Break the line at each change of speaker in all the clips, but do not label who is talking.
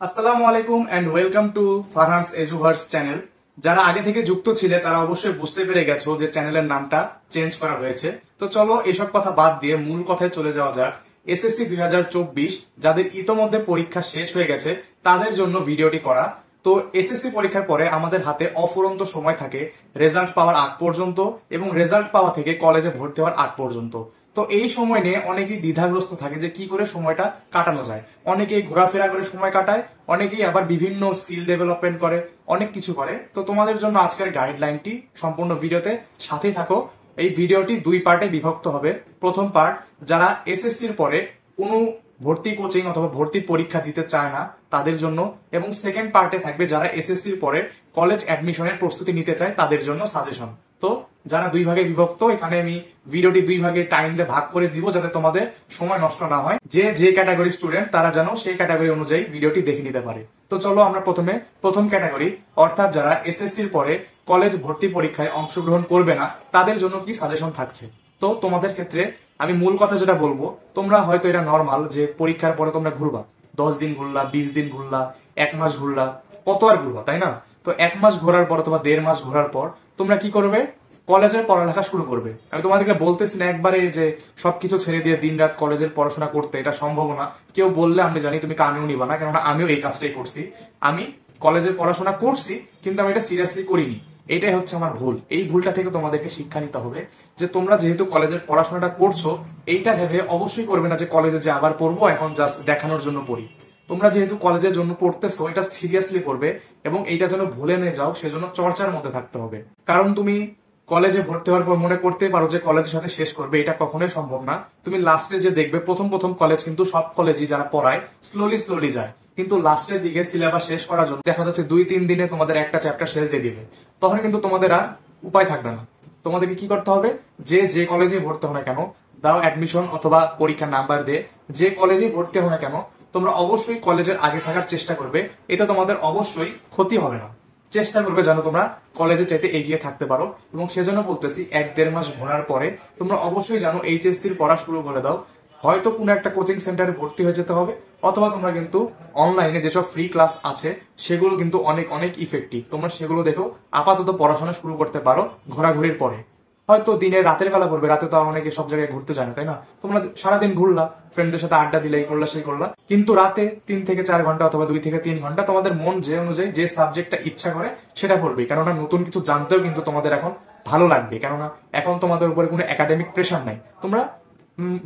আসসালামু আলাইকুম and welcome to Farhan's এজুভার্স channel. যারা আগে থেকে যুক্ত ছিলে তারা অবশ্যই বুঝতে পেরে গেছো যে চ্যানেলের নামটা চেঞ্জ করা হয়েছে। তো চলো এসব কথা বাদ দিয়ে মূল কথায় চলে যাওয়া যাক। এসএসসি 2024 যাদের ইতোমধ্যে পরীক্ষা শেষ হয়ে গেছে তাদের জন্য ভিডিওটি করা। তো এসএসসি পরীক্ষার পরে আমাদের হাতে অফুরন্ত সময় থাকে রেজাল্ট পাওয়ার আগ পর্যন্ত এবং রেজাল্ট পাওয়া থেকে কলেজে ভর্তি হওয়ার আগ পর্যন্ত। তো এই সময় নিয়ে অনেকেই দ্বিধাগ্রস্ত থাকে যে কি করে সময়টা কাটানো যায়। অনেকেই ঘোরাফেরা করে সময় কাটায়, অনেকেই আবার বিভিন্ন স্কিল ডেভেলপমেন্ট করে, অনেক কিছু করে। তো তোমাদের জন্য আজকের গাইডলাইনটি সম্পূর্ণ ভিডিওতে সাথেই থাকো। এই ভিডিওটি দুই পার্টে বিভক্ত হবে। প্রথম পার্ট যারা এসএসসির পরে কোনো ভর্তি কোচিং অথবা ভর্তি পরীক্ষা দিতে চায় না তাদের জন্য, এবং সেকেন্ড পার্টে থাকবে যারা এসএসসির পরে কলেজ অ্যাডমিশনের প্রস্তুতি নিতে চায় তাদের জন্য সাজেশন। তো যারা দুই ভাগে বিভক্ত, এখানে আমি ভিডিওটি দুই ভাগে টাইম দিয়ে ভাগ করে দিব যাতে তোমাদের সময় নষ্ট না হয়। যে যে ক্যাটাগরি স্টুডেন্ট তারা যেন সেই ক্যাটাগরি অনুযায়ী ভিডিওটি দেখে নিতে পারে। তো চলো আমরা প্রথমে প্রথম ক্যাটাগরি অর্থাৎ যারা এসএসসির পরে কলেজ ভর্তি পরীক্ষায় অংশগ্রহণ করবে না তাদের জন্য কি সাজেশন থাকছে। তো তোমাদের ক্ষেত্রে আমি মূল কথা যেটা বলবো, তোমরা হয়তো এটা নর্মাল যে পরীক্ষার পরে তোমরা ঘুরবা, 10 দিন ঘুরলা, 20 দিন ঘুরলা, 1 মাস ঘুরলা, কত আর ঘুরবা, তাই না? তো 1 মাস ঘোরার পর অথবা 1.5 মাস ঘোরার পর তোমরা কি করবে? কলেজের পড়ালেখা শুরু করবে। আমি তোমাদেরকে বলতেছি না একবারে যে সবকিছু ছেড়ে দিয়ে দিন রাত কলেজের পড়াশোনা করতে, এটা সম্ভব না। কেউ বললে আমি জানি তুমি কানেও নিবা না, কেননা আমিও এই কাজটাই করছি। আমি কলেজের পড়াশোনা করছি কিন্তু আমি এটা সিরিয়াসলি করিনি। এটাই হচ্ছে আমার ভুল। এই ভুলটা থেকে তোমাদেরকে শিক্ষা নিতে হবে যে তোমরা যেহেতু কলেজের পড়াশোনাটা করছো, এইটা ভেবে অবশ্যই করবে না যে কলেজে যে আবার পড়বো, এখন জাস্ট দেখানোর জন্য পড়ি। তোমরা যেহেতু কলেজের জন্য পড়তেছো, এটা সিরিয়াসলি করবে এবং এইটা যেন ভুলে নিয়ে যাও, সেজন্য চর্চার মধ্যে থাকতে হবে। কারণ তুমি কলেজে ভর্তি হওয়ার পর মনে করতে পারো যে কলেজের সাথে শেষ করবে, এটা কখনোই সম্ভব না। তুমি লাস্টে যে দেখবে প্রথম প্রথম কলেজ কিন্তু সব কলেজই যারা পড়ায় স্লোলি যায়, কিন্তু লাস্টের দিকে সিলেবাস শেষ করার জন্য দেখা যাচ্ছে 2-3 দিনে তোমাদের একটা চ্যাপ্টার শেষ দিয়ে দিবে। তখন কিন্তু তোমাদের আর উপায় থাকবে না। তোমাদেরকে কি করতে হবে? যে যে কলেজে ভর্তি হও না কেন, দাও অ্যাডমিশন অথবা পরীক্ষার নাম্বার দিয়ে যে কলেজে ভর্তি হও না কেন, তোমরা অবশ্যই কলেজের আগে থাকার চেষ্টা করবে। এটা তোমাদের অবশ্যই ক্ষতি হবে না। চেষ্টা করবে যেন তোমরা কলেজে চাইতে এগিয়ে থাকতে পারো, এবং সেজন্য বলতেছি 1-1.5 মাস ঘোরার পরে তোমরা অবশ্যই যেন এইচএসসির পড়া শুরু করে দাও। হয়তো কোনো একটা কোচিং সেন্টারে ভর্তি হয়ে যেতে হবে, অথবা তোমরা কিন্তু অনলাইনে যেসব ফ্রি ক্লাস আছে সেগুলো কিন্তু অনেক অনেক ইফেক্টিভ, তোমরা সেগুলো দেখো আপাতত পড়াশোনা শুরু করতে পারো ঘোরাঘুরির পরে। হয়তো দিনে রাতের বেলা পড়বে, রাতে তো অনেকে সব জায়গায় ঘুরতে যায় না, তাই না? তোমরা সারাদিন ঘুরলা, ফ্রেন্ডদের সাথে আড্ডা দিলে, এই করলা সেই করলা, কিন্তু রাতে 3 থেকে 4 ঘন্টা অথবা 2 থেকে 3 ঘন্টা তোমাদের মন যে অনুযায়ী যে সাবজেক্টটা ইচ্ছা করে সেটা পড়বে। কেননা নতুন কিছু জানতেও কিন্তু তোমাদের এখন ভালো লাগবে, কেননা এখন তোমাদের উপরে কোনো একাডেমিক প্রেশার নাই। তোমরা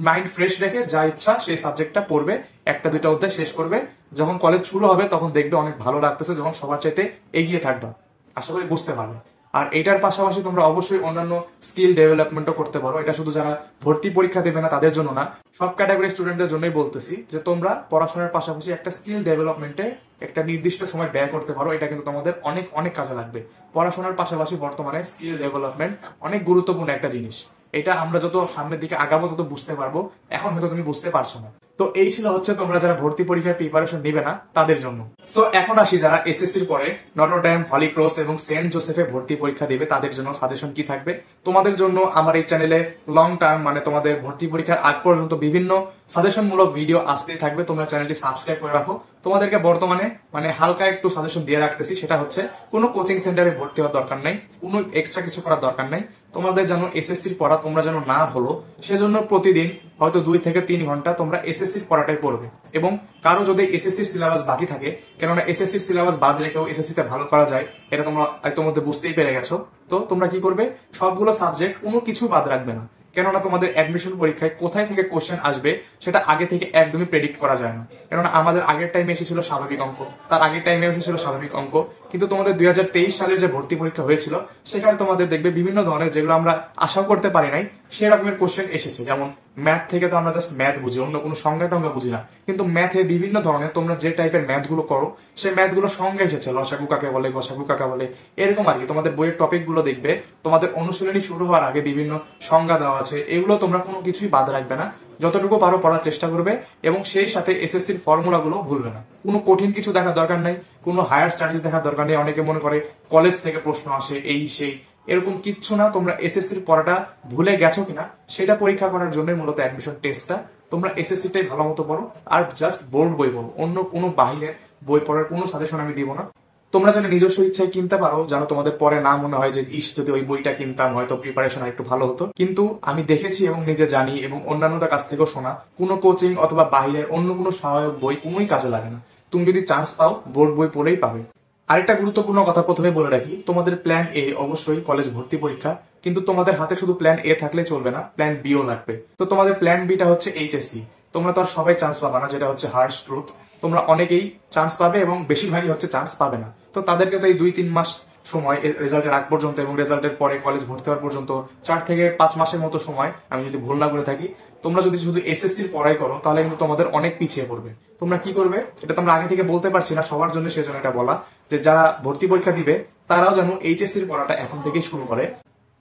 মাইন্ড ফ্রেশ রেখে যা ইচ্ছা সেই সাবজেক্টটা পড়বে, 1-2টা অধ্যায় শেষ করবে। যখন কলেজ শুরু হবে তখন দেখবে অনেক ভালো লাগতেছে, যখন সবার চাইতে এগিয়ে থাকবা। আশা করি বুঝতে পারবে। আর এটার পাশাপাশি তোমরা অবশ্যই অন্যান্য স্কিল ডেভেলপমেন্টও করতে পারো। এটা শুধু যারা ভর্তি পরীক্ষা দেবে না তাদের জন্য না, সব ক্যাটাগরি স্টুডেন্টদের জন্যই বলতেছি যে তোমরা পড়াশোনার পাশাপাশি একটা স্কিল ডেভেলপমেন্টে একটা নির্দিষ্ট সময় ব্যয় করতে পারো। এটা কিন্তু তোমাদের অনেক অনেক কাজে লাগবে। পড়াশোনার পাশাপাশি বর্তমানে স্কিল ডেভেলপমেন্ট অনেক গুরুত্বপূর্ণ একটা জিনিস। এটা আমরা যত সামনের দিকে আগাবো তত বুঝতে পারবো, এখন হয়তো তুমি বুঝতে পারছো না। তো এই ছিল হচ্ছে তোমরা যারা ভর্তি পরীক্ষার প্রিপারেশন নিবে না তাদের জন্য। সো এখন আসি যারা এসএসসির পরে নটরডেম, হলি ক্রস এবং সেন্ট জোসেফে ভর্তি পরীক্ষা দিবে তাদের জন্য সাজেশন কি থাকবে। তোমাদের জন্য আমার এই চ্যানেলে লং টার্ম মানে তোমাদের ভর্তি পরীক্ষার আগ পর্যন্ত বিভিন্ন সাজেশন মূলক ভিডিও আসতেই থাকবে। তোমরা চ্যানেলটি সাবস্ক্রাইব করে রাখো। তোমাদেরকে বর্তমানে মানে হালকা একটু সাজেশন দিয়ে রাখতেছি, সেটা হচ্ছে কোনো কোচিং সেন্টারে ভর্তি হওয়ার দরকার নাই, কোনো এক্সট্রা কিছু করার দরকার নাই। তোমাদের যেন এসএসসির পড়া তোমরা যেন না ভুলো, সেজন্য প্রতিদিন হয়তো 2 থেকে 3 ঘন্টা তোমরা এসএসসির পড়াটাই পড়বে। এবং কারো যদি এসএসসির সিলেবাস বাকি থাকে, কেননা এসএসসির সিলেবাস বাদ রেখেও এসএসসিতে ভালো করা যায়, এটা তোমরা ইতোমধ্যে বুঝতেই পেরে গেছো। তো তোমরা কি করবে? সবগুলো সাবজেক্ট কোনো কিছু বাদ রাখবে না, কেননা তোমাদের অ্যাডমিশন পরীক্ষায় কোথায় থেকে কোশ্চেন আসবে সেটা আগে থেকে একদমই প্রেডিক্ট করা যায় না। কেননা আমাদের আগের টাইমে এসেছিল স্বাভাবিক অঙ্ক, তার আগের টাইমে এসেছিল স্বাভাবিক অঙ্ক, কিন্তু তোমাদের 2023 সালের যে ভর্তি পরীক্ষা হয়েছিল সেখানে তোমাদের দেখবে বিভিন্ন ধরনের যেগুলো আমরা আশাও করতে পারি নাই সেরকমের কোশ্চেন এসেছে। যেমন ম্যাথ থেকে তো আমরা জাস্ট ম্যাথ বুঝি, অন্য কোনো সংজ্ঞা টঙ্গা বুঝি না, কিন্তু ম্যাথে বিভিন্ন ধরনের তোমরা যে টাইপের ম্যাথ গুলো করো সেই ম্যাথ গুলো সংজ্ঞা এসেছে, লসাগু কাকে বলে, গসাগু কাকে বলে, এরকম আর কি। তোমাদের বইয়ের টপিক গুলো দেখবে তোমাদের অনুশীলনী শুরু হওয়ার আগে বিভিন্ন সংজ্ঞা দেওয়া আছে, এগুলো তোমরা কোনো কিছুই বাদ রাখবে না, যতটুকু পারো পড়ার চেষ্টা করবে। এবং সেই সাথে এসএসসির ফর্মুলা গুলো ভুলবে না। কোনো কঠিন কিছু দেখার দরকার নাই, কোনো হায়ার স্টাডিজ দেখার দরকার নেই। অনেকে মনে করে কলেজ থেকে প্রশ্ন আসে এই সেই, এরকম কিচ্ছু না। তোমরা এসএসসির পড়াটা ভুলে গেছো কিনা সেটা পরীক্ষা করার জন্য মূলত অ্যাডমিশন টেস্টটা। তোমরা এসএসসিটাই ভালো মতো পড়ো আর জাস্ট বোর্ড বই পড়ো, অন্য কোনো বাহিরের বই পড়ার কোনো সাজেশন আমি দিব না। তোমরা চাইলে নিজস্ব ইচ্ছায় কিনতে পারো, যেন তোমাদের পরে না মনে হয় যে ইস যদি ওই বইটা কিনতাম হয়তো প্রিপারেশন একটু ভালো হতো। কিন্তু আমি দেখেছি এবং নিজে জানি এবং অন্যান্যদের কাছ থেকেও শোনা, কোনো কোচিং অথবা বাইরের অন্য কোনো সহায়ক বই কোনোই কাজে লাগে না। তুমি যদি চান্স পাও বোর্ড বই পড়েই পাবে। আরেকটা গুরুত্বপূর্ণ কথা প্রথমে বলে রাখি, তোমাদের প্ল্যান এ অবশ্যই কলেজ ভর্তি পরীক্ষা, কিন্তু তোমাদের হাতে শুধু প্ল্যান এ থাকলে চলবে না, প্ল্যান বিও লাগবে। তো তোমাদের প্ল্যান বিটা হচ্ছে এইচএসসি। তোমরা তো আর সবাই চান্স পাবে না, যেটা হচ্ছে হার্ড ট্রুথ। তোমরা অনেকেই চান্স পাবে এবং বেশিরভাগই হচ্ছে চান্স পাবে না। তো তাদেরকে তো এই 2-3 মাস সময় রেজাল্টের আগ পর্যন্ত এবং রেজাল্টের পরে কলেজ ভর্তি হওয়ার পর্যন্ত 4 থেকে 5 মাসের মতো সময়, আমি যদি ভুল না করে থাকি। তোমরা যদি শুধু এসএসসির পড়াই করো তাহলে কিন্তু তোমাদের অনেক পিছিয়ে পড়বে। তোমরা কি করবে এটা তোমরা আগে থেকে বলতে পারছি না সবার জন্য, সেজন্য এটা বলা যে যারা ভর্তি পরীক্ষা দিবে তারাও যেন এইচএসসির পড়াটা এখন থেকে শুরু করে।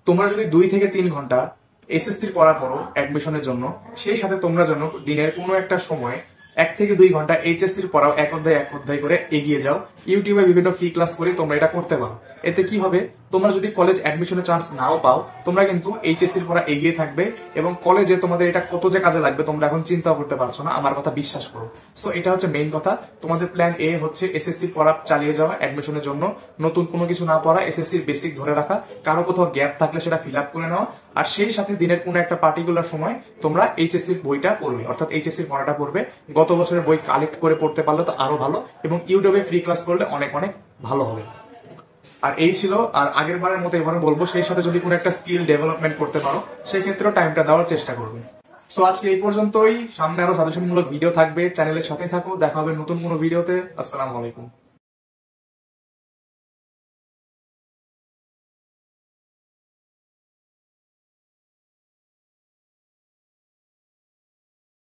তোমরা যদি 2 থেকে 3 ঘন্টা এসএসসির পড়া করো অ্যাডমিশনের জন্য, সেই সাথে তোমরা যেন দিনের কোনো একটা সময় 1 থেকে 2 ঘন্টা এইচএসসির পড়াও এক অধ্যায় করে এগিয়ে যাও। ইউটিউবে বিভিন্ন ফ্রি ক্লাস করে তোমরা এটা করতে পারো। এতে কি হবে, তোমরা যদি কলেজ অ্যাডমিশনের চান্স নাও পাও, তোমরা কিন্তু এইচএসসির পড়া এগিয়ে থাকবে এবং কলেজে তোমাদের এটা কত যে কাজে লাগবে তোমরা এখন চিন্তাও করতে পারছো না, আমার কথা বিশ্বাস করো। সো এটা হচ্ছে মেইন কথা। তোমাদের প্ল্যান এ হচ্ছে এসএসসির পড়া চালিয়ে যাওয়া অ্যাডমিশনের জন্য, নতুন কোনো কিছু না পড়া, এসএসসির বেসিক ধরে রাখা, কারো কোথাও গ্যাপ থাকলে সেটা ফিল আপ করে নেওয়া, আর সেই সাথে দিনের কোনো একটা পার্টিকুলার সময় তোমরা এইচএসসির বইটা পড়বে, অর্থাৎ এইচএসসির পড়াটা পড়বে। গত বছরের বই কালেক্ট করে পড়তে পারলে তো আরো ভালো, এবং ইউটিউবে ফ্রি ক্লাস করলে অনেক অনেক ভালো হবে। আর এই ছিল, আর আগের বারের মতো এবারে বলবো, সেই সাথে যদি কোনো একটা স্কিল ডেভেলপমেন্ট করতে পারো সেই ক্ষেত্রেও টাইমটা দেওয়ার চেষ্টা করবে। সো আজকে এই পর্যন্তই, সামনে আরো সাজেশনমূলক ভিডিও থাকবে, চ্যানেলের সাথে থাকো, দেখা হবে নতুন কোনো ভিডিওতে। আসসালামু আলাইকুম।